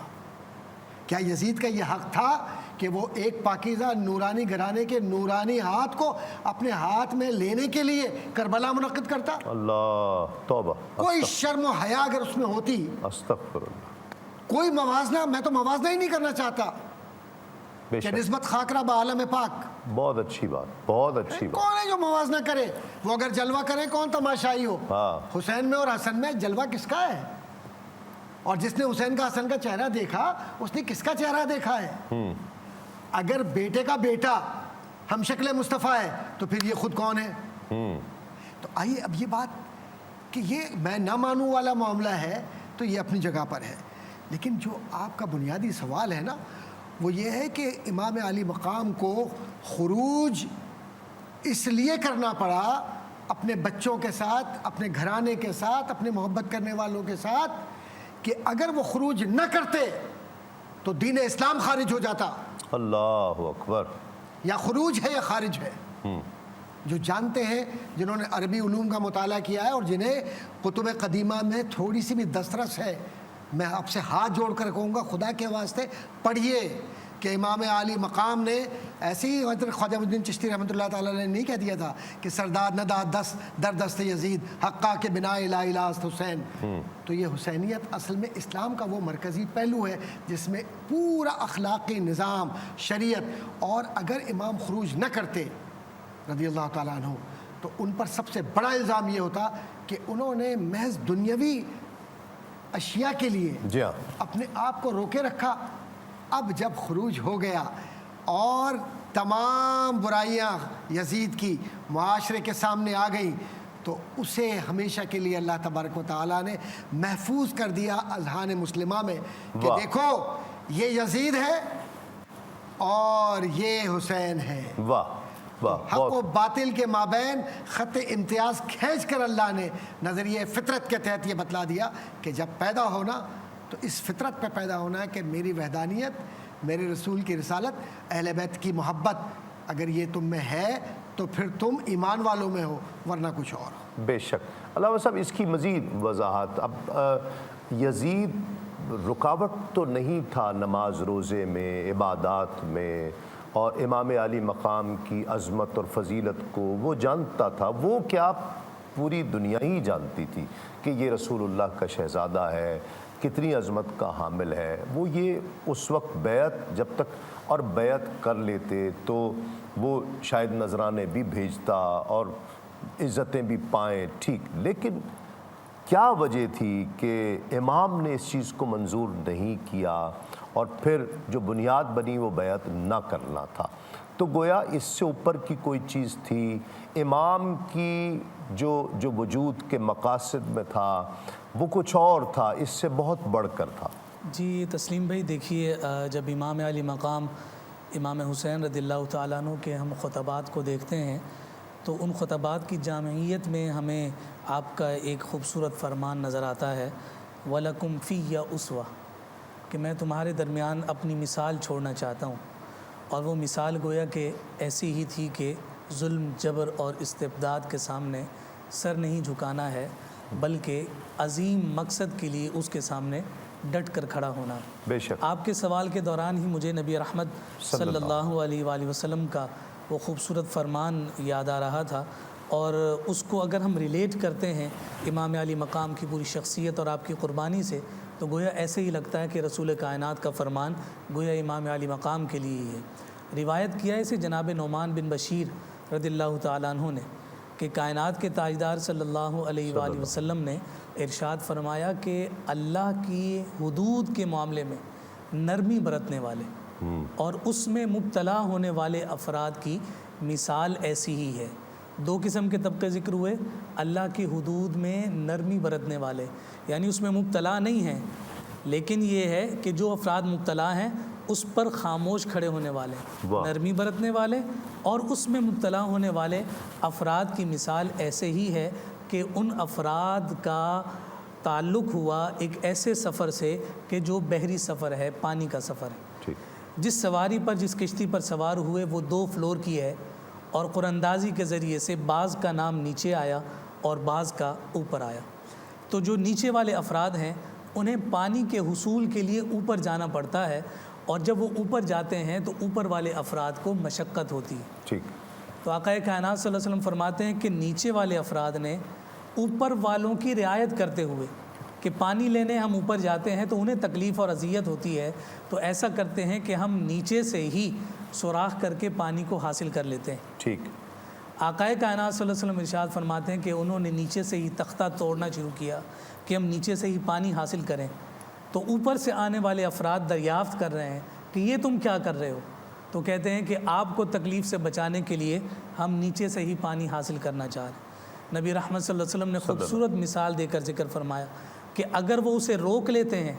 کیا یزید کا یہ حق تھا کہ وہ ایک پاکیزہ نورانی گھرانے کے نورانی ہاتھ کو اپنے ہاتھ میں لینے کے لیے کربلا منعقد کرتا؟ اللہ توبہ، کوئی شرم و حیا اگر اس میں ہوتی، استغفر اللہ، کوئی موازنہ، میں تو موازنہ ہی نہیں کرنا چاہتا بے کہ شک، نسبت خاکرہ بعالم پاک، بہت اچھی بات، بہت اچھی بات۔ کون ہے جو موازنہ کرے؟ وہ اگر جلوہ کرے کون تماشائی ہو؟ ہاں، حسین میں اور حسن میں جلوہ کس کا ہے؟ اور جس نے حسین کا حسن کا چہرہ دیکھا، اس نے کس کا چہرہ دیکھا ہے؟ اگر بیٹے کا بیٹا ہم شکل مصطفیٰ ہے تو پھر یہ خود کون ہے؟ تو آئیے اب یہ بات کہ یہ میں نہ مانوں والا معاملہ ہے تو یہ اپنی جگہ پر ہے، لیکن جو آپ کا بنیادی سوال ہے نا، وہ یہ ہے کہ امام علی مقام کو خروج اس لیے کرنا پڑا اپنے بچوں کے ساتھ، اپنے گھرانے کے ساتھ، اپنے محبت کرنے والوں کے ساتھ، کہ اگر وہ خروج نہ کرتے تو دین اسلام خارج ہو جاتا۔ اللہ اکبر۔ یا خروج ہے یا خارج ہے۔ جو جانتے ہیں، جنہوں نے عربی علوم کا مطالعہ کیا ہے اور جنہیں کتب قدیمہ میں تھوڑی سی بھی دسترس ہے، میں آپ سے ہاتھ جوڑ کر کہوں گا خدا کے واسطے پڑھیے کہ امام عالی مقام نے ایسی ہی حضرت خواجہ معین الدین چشتی رحمۃ اللہ تعالیٰ نے نہیں کہہ دیا تھا کہ سردار ندا دست در دست یزید حقا کے بنا لا الہ الا حسین۔ تو یہ حسینیت اصل میں اسلام کا وہ مرکزی پہلو ہے جس میں پورا اخلاقی نظام، شریعت، اور اگر امام خروج نہ کرتے رضی اللہ تعالیٰ عنہ تو ان پر سب سے بڑا الزام یہ ہوتا کہ انہوں نے محض دنیاوی اشیاء کے لیے جی ہاں، اپنے آپ کو روکے رکھا۔ اب جب خروج ہو گیا اور تمام برائیاں یزید کی معاشرے کے سامنے آ گئیں تو اسے ہمیشہ کے لیے اللہ تبارک و تعالیٰ نے محفوظ کر دیا اذہان مسلمہ میں کہ واہ، دیکھو یہ یزید ہے اور یہ حسین ہے۔ واہ واہ، حق و بہت باطل کے مابین خط امتیاز کھینچ کر اللہ نے نظریہ فطرت کے تحت یہ بتلا دیا کہ جب پیدا ہونا تو اس فطرت پہ پیدا ہونا ہے کہ میری وحدانیت، میرے رسول کی رسالت، اہل بیت کی محبت، اگر یہ تم میں ہے تو پھر تم ایمان والوں میں ہو، ورنہ کچھ اور ہو۔ بے شک۔ علامہ صاحب اس کی مزید وضاحت، اب یزید رکاوٹ تو نہیں تھا نماز روزے میں، عبادات میں، اور امام علی مقام کی عظمت اور فضیلت کو وہ جانتا تھا، وہ کیا پوری دنیا ہی جانتی تھی کہ یہ رسول اللہ کا شہزادہ ہے، کتنی عظمت کا حامل ہے۔ وہ یہ اس وقت بیعت جب تک اور بیعت کر لیتے تو وہ شاید نذرانے بھی بھیجتا اور عزتیں بھی پائیں، ٹھیک، لیکن کیا وجہ تھی کہ امام نے اس چیز کو منظور نہیں کیا اور پھر جو بنیاد بنی وہ بیعت نہ کرنا تھا؟ تو گویا اس سے اوپر کی کوئی چیز تھی، امام کی جو وجود کے مقاصد میں تھا وہ کچھ اور تھا، اس سے بہت بڑھ کر تھا۔ جی تسلیم بھائی، دیکھیے جب امام علی مقام امام حسین رضی اللہ تعالیٰ عنہ کے ہم خطبات کو دیکھتے ہیں تو ان خطبات کی جامعیت میں ہمیں آپ کا ایک خوبصورت فرمان نظر آتا ہے، وَلَكُمْ فِيَّ أُسْوَةٌ، کہ میں تمہارے درمیان اپنی مثال چھوڑنا چاہتا ہوں۔ اور وہ مثال گویا کہ ایسی ہی تھی کہ ظلم، جبر اور استبداد کے سامنے سر نہیں جھکانا ہے، بلکہ عظیم مقصد کے لیے اس کے سامنے ڈٹ کر کھڑا ہونا۔ بے شک آپ کے سوال کے دوران ہی مجھے نبی رحمت صلی اللہ علیہ وآلہ وسلم کا وہ خوبصورت فرمان یاد آ رہا تھا، اور اس کو اگر ہم ریلیٹ کرتے ہیں امام علی مقام کی پوری شخصیت اور آپ کی قربانی سے، تو گویا ایسے ہی لگتا ہے کہ رسول کائنات کا فرمان گویا امام علی مقام کے لیے ہی ہے۔ روایت کیا ہے اسے جناب نعمان بن بشیر رضی اللہ تعالیٰ عنہ نے کہ کائنات کے تاجدار صلی اللہ علیہ وآلہ وسلم نے ارشاد فرمایا کہ اللہ کی حدود کے معاملے میں نرمی برتنے والے اور اس میں مبتلا ہونے والے افراد کی مثال ایسی ہی ہے۔ دو قسم کے طبقے ذکر ہوئے، اللہ کی حدود میں نرمی برتنے والے، یعنی اس میں مبتلا نہیں ہیں، لیکن یہ ہے کہ جو افراد مبتلا ہیں اس پر خاموش کھڑے ہونے والے، نرمی برتنے والے، اور اس میں مبتلا ہونے والے افراد کی مثال ایسے ہی ہے کہ ان افراد کا تعلق ہوا ایک ایسے سفر سے کہ جو بحری سفر ہے، پانی کا سفر ہے۔ جس سواری پر، جس کشتی پر سوار ہوئے وہ 2 فلور کی ہے، اور قراندازی کے ذریعے سے بعض کا نام نیچے آیا اور بعض کا اوپر آیا۔ تو جو نیچے والے افراد ہیں انہیں پانی کے حصول کے لیے اوپر جانا پڑتا ہے، اور جب وہ اوپر جاتے ہیں تو اوپر والے افراد کو مشقت ہوتی ہے۔ ٹھیک۔ تو آقا کائنات صلی اللہ علیہ وسلم فرماتے ہیں کہ نیچے والے افراد نے اوپر والوں کی رعایت کرتے ہوئے کہ پانی لینے ہم اوپر جاتے ہیں تو انہیں تکلیف اور اذیت ہوتی ہے، تو ایسا کرتے ہیں کہ ہم نیچے سے ہی سوراخ کر کے پانی کو حاصل کر لیتے ہیں۔ ٹھیک۔ آقا کائنات صلی اللہ علیہ وسلم ارشاد فرماتے ہیں کہ انہوں نے نیچے سے ہی تختہ توڑنا شروع کیا کہ ہم نیچے سے ہی پانی حاصل کریں، تو اوپر سے آنے والے افراد دریافت کر رہے ہیں کہ یہ تم کیا کر رہے ہو؟ تو کہتے ہیں کہ آپ کو تکلیف سے بچانے کے لیے ہم نیچے سے ہی پانی حاصل کرنا چاہ رہے ہیں۔ نبی رحمت صلی اللہ علیہ وسلم نے خوبصورت مثال دے کر ذکر فرمایا کہ اگر وہ اسے روک لیتے ہیں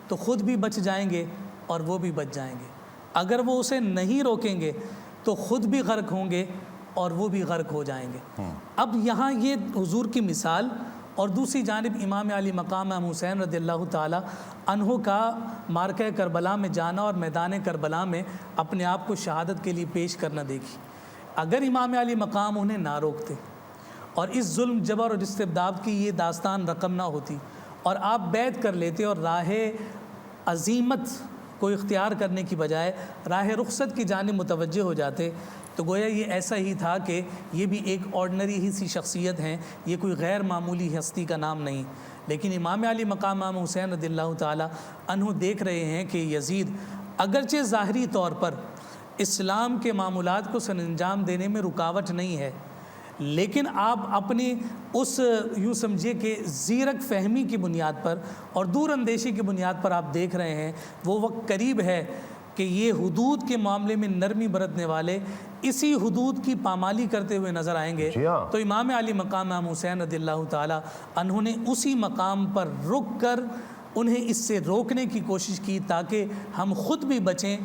تو خود بھی بچ جائیں گے اور وہ بھی بچ جائیں گے، اگر وہ اسے نہیں روکیں گے تو خود بھی غرق ہوں گے اور وہ بھی غرق ہو جائیں گے۔ اب یہاں یہ حضور کی مثال، اور دوسری جانب امام علی مقام امام حسین رضی اللہ تعالیٰ عنہ کا معرکہ کربلا میں جانا اور میدان کربلا میں اپنے آپ کو شہادت کے لیے پیش کرنا دیکھی۔ اگر امام علی مقام انہیں نہ روکتے اور اس ظلم، جبر اور استبداد کی یہ داستان رقم نہ ہوتی اور آپ بیعت کر لیتے اور راہ عزیمت کو اختیار کرنے کی بجائے راہ رخصت کی جانب متوجہ ہو جاتے، تو گویا یہ ایسا ہی تھا کہ یہ بھی ایک آرڈنری ہی سی شخصیت ہیں، یہ کوئی غیر معمولی ہستی کا نام نہیں۔ لیکن امام علی مقام امام حسین رضی اللہ تعالیٰ عنہ دیکھ رہے ہیں کہ یزید اگرچہ ظاہری طور پر اسلام کے معمولات کو سر انجام دینے میں رکاوٹ نہیں ہے، لیکن آپ اپنی اس یوں سمجھے کہ زیرک فہمی کی بنیاد پر اور دور اندیشی کی بنیاد پر آپ دیکھ رہے ہیں وہ وقت قریب ہے کہ یہ حدود کے معاملے میں نرمی برتنے والے اسی حدود کی پامالی کرتے ہوئے نظر آئیں گے۔ تو امام علی مقام امام حسین رضی اللہ تعالیٰ عنہ نے اسی مقام پر رک کر انہیں اس سے روکنے کی کوشش کی تاکہ ہم خود بھی بچیں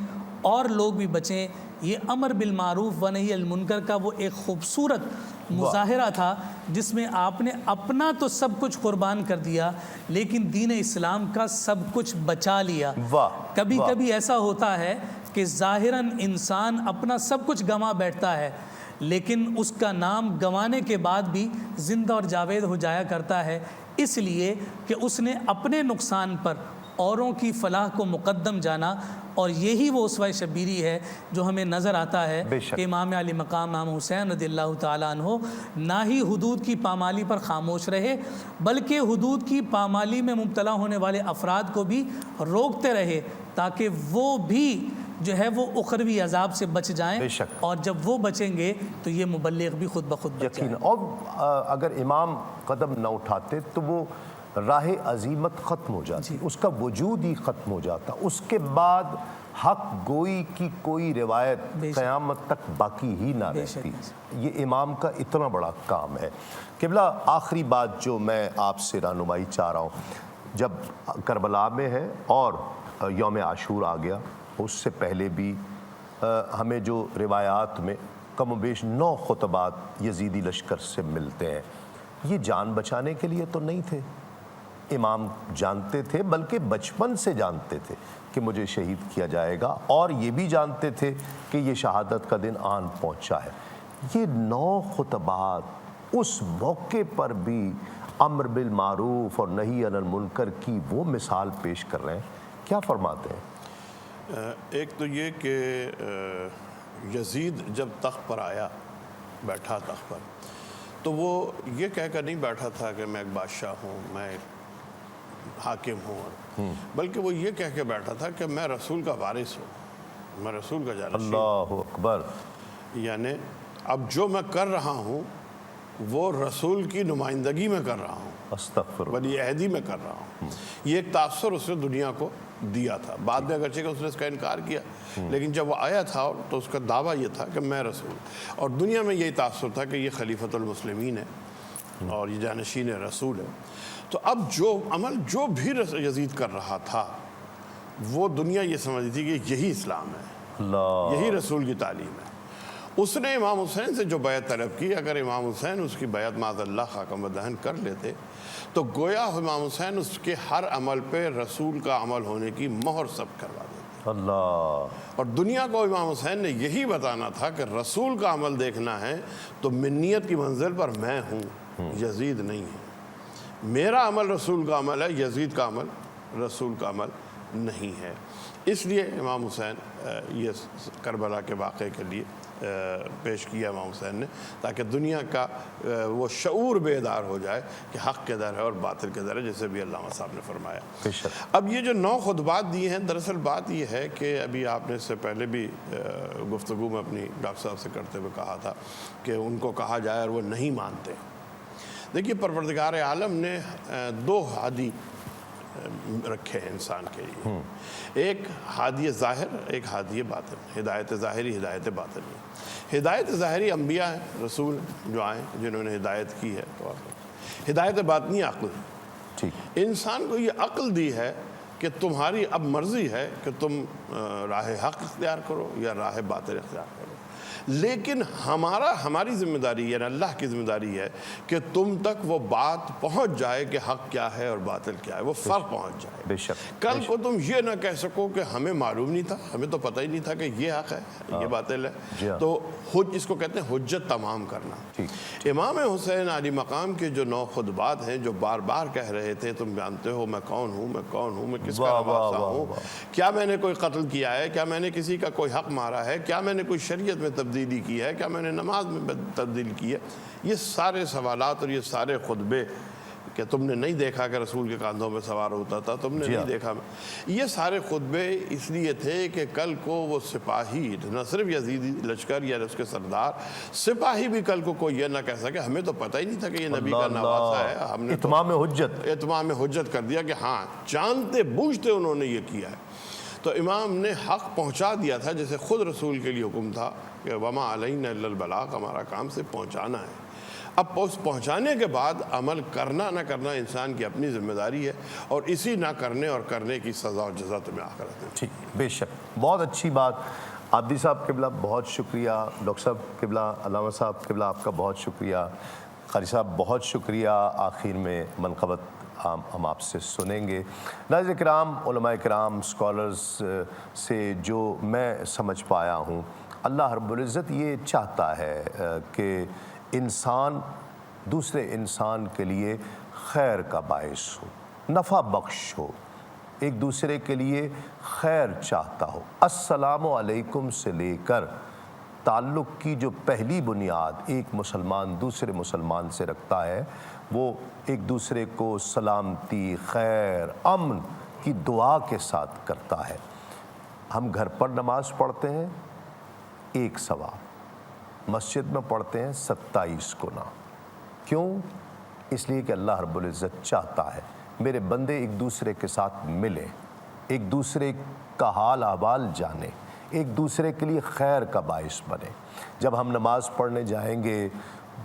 اور لوگ بھی بچیں۔ یہ امر بالمعروف و نہی عن المنکر کا وہ ایک خوبصورت مظاہرہ تھا جس میں آپ نے اپنا تو سب کچھ قربان کر دیا لیکن دین اسلام کا سب کچھ بچا لیا۔ کبھی کبھی ایسا ہوتا ہے کہ ظاہراً انسان اپنا سب کچھ گنوا بیٹھتا ہے لیکن اس کا نام گنوانے کے بعد بھی زندہ اور جاوید ہو جایا کرتا ہے، اس لیے کہ اس نے اپنے نقصان پر اوروں کی فلاح کو مقدم جانا، اور یہی وہ اسوہ شبیری ہے جو ہمیں نظر آتا ہے بے شک۔ کہ امام علی مقام امام حسین رضی اللہ تعالیٰ عنہ نہ ہی حدود کی پامالی پر خاموش رہے، بلکہ حدود کی پامالی میں مبتلا ہونے والے افراد کو بھی روکتے رہے تاکہ وہ بھی جو ہے وہ اخروی عذاب سے بچ جائیں، بے شک۔ اور جب وہ بچیں گے تو یہ مبلغ بھی خود بخود بچ جائیں۔ یقین، اور اگر امام قدم نہ اٹھاتے تو وہ راہ عظیمت ختم ہو جاتی، اس کا وجود ہی ختم ہو جاتا، اس کے بعد حق گوئی کی کوئی روایت بے شک۔ قیامت تک باقی ہی نہ بے شک۔ رہتی۔ یہ امام کا اتنا بڑا کام ہے۔ قبلہ، آخری بات جو میں آپ سے رہنمائی چاہ رہا ہوں، جب کربلا میں ہے اور یوم عاشور آ گیا، اس سے پہلے بھی ہمیں جو روایات میں کم و بیش 9 خطبات یزیدی لشکر سے ملتے ہیں، یہ جان بچانے کے لیے تو نہیں تھے۔ امام جانتے تھے، بلکہ بچپن سے جانتے تھے کہ مجھے شہید کیا جائے گا، اور یہ بھی جانتے تھے کہ یہ شہادت کا دن آن پہنچا ہے۔ یہ 9 خطبات اس موقع پر بھی امر بالمعروف اور نہی عن المنکر کی وہ مثال پیش کر رہے ہیں۔ کیا فرماتے ہیں؟ ایک تو یہ کہ یزید جب تخت پر آیا، بیٹھا تخت پر، تو وہ یہ کہہ کر نہیں بیٹھا تھا کہ میں ایک بادشاہ ہوں، میں ایک حاکم ہوں، بلکہ وہ یہ کہہ کے بیٹھا تھا کہ میں رسول کا وارث ہوں، میں رسول کا جانشین ہوں۔ اللہ اکبر۔ یعنی اب جو میں کر رہا ہوں وہ رسول کی نمائندگی میں کر رہا ہوں، استغفر اللہ۔ ولی عہدی میں کر رہا ہوں۔ یہ ایک تاثر اس نے دنیا کو دیا تھا۔ بعد میں اگرچہ کہ اس نے اس کا انکار کیا، لیکن جب وہ آیا تھا تو اس کا دعویٰ یہ تھا کہ میں رسول، اور دنیا میں یہی تاثر تھا کہ یہ خلیفۃ المسلمین ہے اور یہ جانشین رسول ہے۔ تو اب جو عمل جو بھی یزید کر رہا تھا، وہ دنیا یہ سمجھتی تھی کہ یہی اسلام ہے، اللہ، یہی رسول کی تعلیم ہے۔ اس نے امام حسین سے جو بیعت طلب کی، اگر امام حسین اس کی بیعت معاذ اللہ خاکم دہن کر لیتے تو گویا امام حسین اس کے ہر عمل پہ رسول کا عمل ہونے کی مہر ثبت کروا دیتے، اللہ، اور دنیا کو امام حسین نے یہی بتانا تھا کہ رسول کا عمل دیکھنا ہے تو منیت کی منزل پر میں ہوں، یزید نہیں ہے۔ میرا عمل رسول کا عمل ہے، یزید کا عمل رسول کا عمل نہیں ہے۔ اس لیے امام حسین یہ کربلا کے واقعے کے لیے پیش کیا امام حسین نے، تاکہ دنیا کا وہ شعور بیدار ہو جائے کہ حق کے در ہے اور باطل کے در ہے، جیسے بھی علامہ صاحب نے فرمایا۔ بے شک۔ اب یہ جو 9 خطبات دی ہیں، دراصل بات یہ ہے کہ ابھی آپ نے اس سے پہلے بھی گفتگو میں اپنی ڈاکٹر صاحب سے کرتے ہوئے کہا تھا کہ ان کو کہا جائے اور وہ نہیں مانتے۔ دیکھیے، پروردگار عالم نے 2 ہادی رکھے ہیں انسان کے لیے، ایک ہادی ظاہر، ایک ہادی باطن، ہدایت ظاہری، ہدایت باطنی۔ ہدایت ظاہری انبیاء ہیں، رسول جو آئے جنہوں نے ہدایت کی ہے، تو ہدایت باطنی عقل۔ ٹھیک، انسان کو یہ عقل دی ہے کہ تمہاری اب مرضی ہے کہ تم راہ حق اختیار کرو یا راہ باطل اختیار کرو، لیکن ہماری ذمہ داری، یعنی اللہ کی ذمہ داری ہے کہ تم تک وہ بات پہنچ جائے کہ حق کیا ہے اور باطل کیا ہے، وہ فرق پہنچ جائے۔ بے شک۔ کل کو تم یہ نہ کہہ سکو کہ ہمیں معلوم نہیں تھا، ہمیں تو پتہ ہی نہیں تھا کہ یہ حق ہے، یہ باطل جی ہے۔ ہاں۔ تو اس کو کہتے ہیں حجت تمام کرنا۔ ٹھیک۔ امام حسین علی مقام کے جو 9 خطبات ہیں، جو بار بار کہہ رہے تھے تم جانتے ہو میں کون ہوں، میں کون ہوں، میں کس کا نواسہ ہوں، کیا میں نے کوئی قتل کیا ہے، کیا میں نے کسی کا کوئی حق مارا ہے، کیا میں نے کوئی شریعت میں تبدیلی کی ہے، کیا میں نے نماز میں تبدیل کی ہے، یہ سارے سوالات اور یہ سارے خطبے کہ تم نے نہیں دیکھا کہ رسول کے کاندھوں میں سوار ہوتا تھا، تم نے نہیں دیکھا، یہ سارے خطبے اس لیے تھے کہ کل کو وہ سپاہی، نہ صرف یزیدی لشکر یا اس کے سردار، سپاہی بھی کل کو کوئی یہ نہ کہہ سکے ہمیں تو پتہ ہی نہیں تھا کہ یہ نبی کا نواسہ ہے، ہم نے اتمام حجت، اتمام حجت کر دیا کہ ہاں جانتے بوجھتے انہوں نے یہ کیا ہے۔ تو امام نے حق پہنچا دیا تھا، جیسے خود رسول کے لیے حکم تھا کہ وما علینا الا البلاغ، ہمارا کام سے پہنچانا ہے۔ اب پہنچانے کے بعد عمل کرنا نہ کرنا انسان کی اپنی ذمہ داری ہے، اور اسی نہ کرنے اور کرنے کی سزا اور جزا تمہیں آخرت میں۔ ٹھیک، بے شک، بہت اچھی بات۔ عابدی صاحب قبلہ بہت شکریہ، ڈاکٹر صاحب قبلہ، علامہ صاحب قبلہ آپ کا بہت شکریہ، قاری صاحب بہت شکریہ۔ آخر میں منقبت ہم آپ سے سنیں گے۔ ناظرین کرام، علماء کرام، اسکالرز سے جو میں سمجھ پایا ہوں، اللہ رب العزت یہ چاہتا ہے کہ انسان دوسرے انسان کے لیے خیر کا باعث ہو، نفع بخش ہو، ایک دوسرے کے لیے خیر چاہتا ہو. السلام علیکم سے لے کر تعلق کی جو پہلی بنیاد ایک مسلمان دوسرے مسلمان سے رکھتا ہے وہ ایک دوسرے کو سلامتی، خیر، امن کی دعا کے ساتھ کرتا ہے. ہم گھر پر نماز پڑھتے ہیں 1 ثواب، مسجد میں پڑھتے ہیں 27 گنا. کیوں؟ اس لیے کہ اللہ رب العزت چاہتا ہے میرے بندے ایک دوسرے کے ساتھ ملیں، ایک دوسرے کا حال احوال جانیں، ایک دوسرے کے لیے خیر کا باعث بنے. جب ہم نماز پڑھنے جائیں گے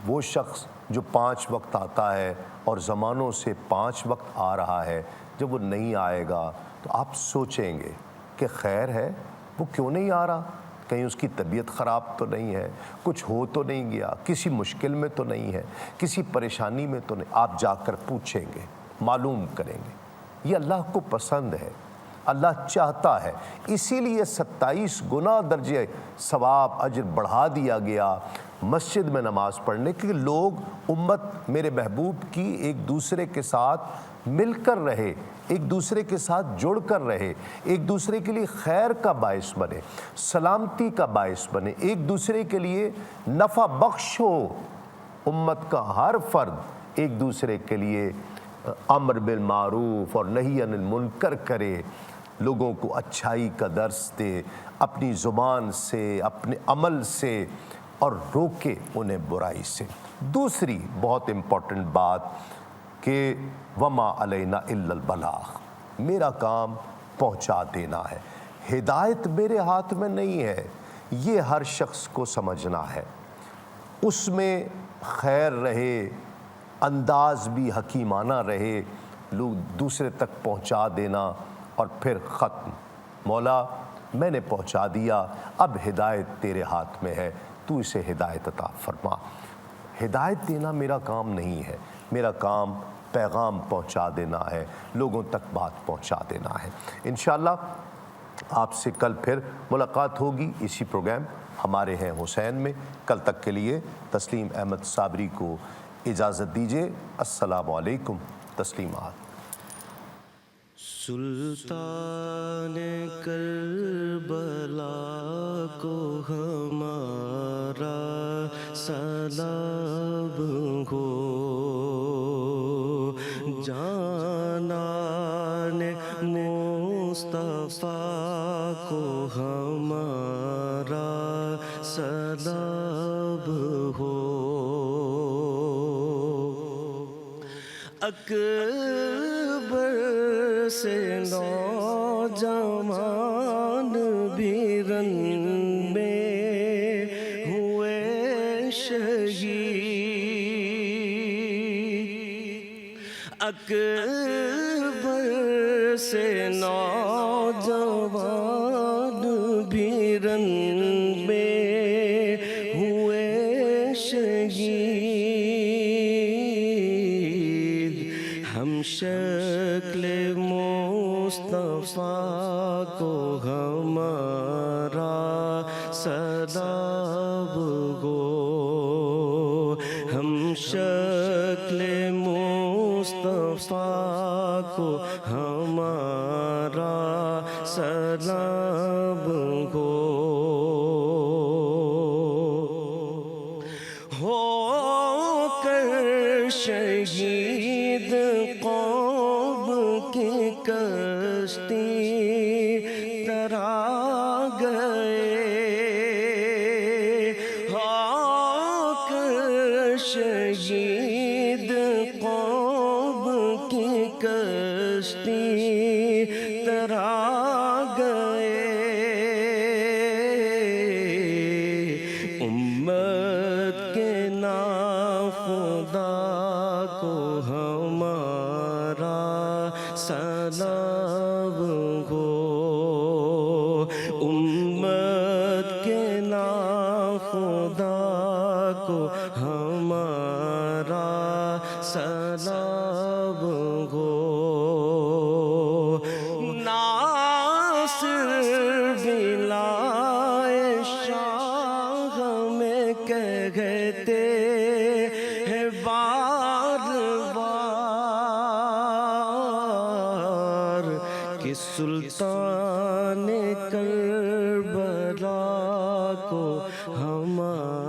وہ شخص جو 5 وقت آتا ہے اور زمانوں سے 5 وقت آ رہا ہے، جب وہ نہیں آئے گا تو آپ سوچیں گے کہ خیر ہے، وہ کیوں نہیں آ رہا؟ کہیں اس کی طبیعت خراب تو نہیں ہے، کچھ ہو تو نہیں گیا، کسی مشکل میں تو نہیں ہے، کسی پریشانی میں تو نہیں. آپ جا کر پوچھیں گے، معلوم کریں گے. یہ اللہ کو پسند ہے، اللہ چاہتا ہے. اسی لیے 27 گنا درجے ثواب اجر بڑھا دیا گیا مسجد میں نماز پڑھنے کے. لوگ امت میرے محبوب کی ایک دوسرے کے ساتھ مل کر رہے، ایک دوسرے کے ساتھ جڑ کر رہے، ایک دوسرے کے لیے خیر کا باعث بنے، سلامتی کا باعث بنے، ایک دوسرے کے لیے نفع بخش ہو. امت کا ہر فرد ایک دوسرے کے لیے امر بالمعروف اور نہی عن المنکر کرے، لوگوں کو اچھائی کا درس دے، اپنی زبان سے، اپنے عمل سے، اور روکے انہیں برائی سے. دوسری بہت امپورٹنٹ بات کہ وما علینا الا البلاغ، میرا کام پہنچا دینا ہے. ہدایت میرے ہاتھ میں نہیں ہے، یہ ہر شخص کو سمجھنا ہے. اس میں خیر رہے، انداز بھی حکیمانہ رہے، لوگ دوسرے تک پہنچا دینا اور پھر ختم. مولا میں نے پہنچا دیا، اب ہدایت تیرے ہاتھ میں ہے، تو اسے ہدایت عطا فرما. ہدایت دینا میرا کام نہیں ہے، میرا کام پیغام پہنچا دینا ہے، لوگوں تک بات پہنچا دینا ہے. انشاءاللہ آپ سے کل پھر ملاقات ہوگی اسی پروگرام ہمارے ہیں حسین میں. کل تک کے لیے تسلیم احمد صابری کو اجازت دیجیے. السلام علیکم. تسلیمات. سلطان کربلا کو ہمارا سلام ہو، جانان مصطفیٰ کو ہمارا سلام ہو. اکبر سے نوجوان بھی رن میں ہوئے شہید. اکبر سے نوجوان بھی رن میں ہوئے شہید. ہم شکل مصطفیٰ کو ہمارا سلام ہو، ہم شکل مصطفیٰ کو ہمارا سلام ہو کر شہید قوم کی کشتی ترا گئے، ہو کر شہید قوم کی کشتی ترا گئے. امت کے ناخدا کو ہمارا سلام ہو، امت کے ناخدا کو ہمارا سلام ہو. ناصر بلائے شاہ میں کہتے ہیں بار بار کہ سلطان کربلا کو ہمارا